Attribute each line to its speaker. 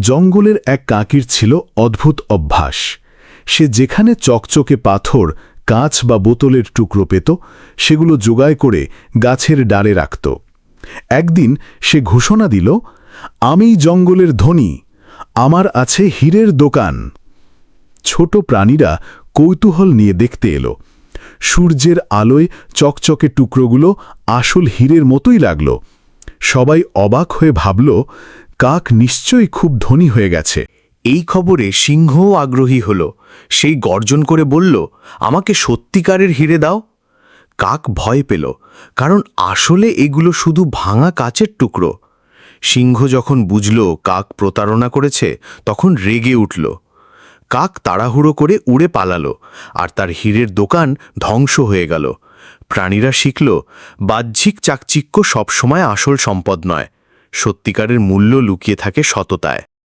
Speaker 1: জঙ্গলের এক কাকির ছিল অদ্ভুত অভ্যাস। সে যেখানে চকচকে পাথর, কাঁচ বা বোতলের টুকরো পেত, সেগুলো জোগাড় করে গাছের ডালে রাখত। একদিন সে ঘোষণা দিল, আমি জঙ্গলের ধনী, আমার আছে হীরের দোকান। ছোট প্রাণীরা কৌতূহল নিয়ে দেখতে এলো। সূর্যের আলোয় চকচকে টুকরোগুলো আসল হীরের মতোই লাগল। সবাই অবাক হয়ে ভাবল, কাক নিশ্চয়ই খুব ধনী হয়ে গেছে।
Speaker 2: এই খবরে সিংহও আগ্রহী হল। সেই গর্জন করে বলল, আমাকে সত্যিকারের হিরে দাও। কাক ভয় পেল, কারণ আসলে এগুলো শুধু ভাঙা কাচের টুকরো। সিংহ যখন বুঝল কাক প্রতারণা করেছে, তখন রেগে উঠল। কাক তাড়াহুড়ো করে উড়ে পালালো, আর তার হীরের দোকান ধ্বংস হয়ে গেল। প্রাণীরা শিখল, বাহ্যিক চাকচিক্য সবসময় আসল সম্পদ নয়, সত্যিকারের মূল্য লুকিয়ে থাকে সততায়।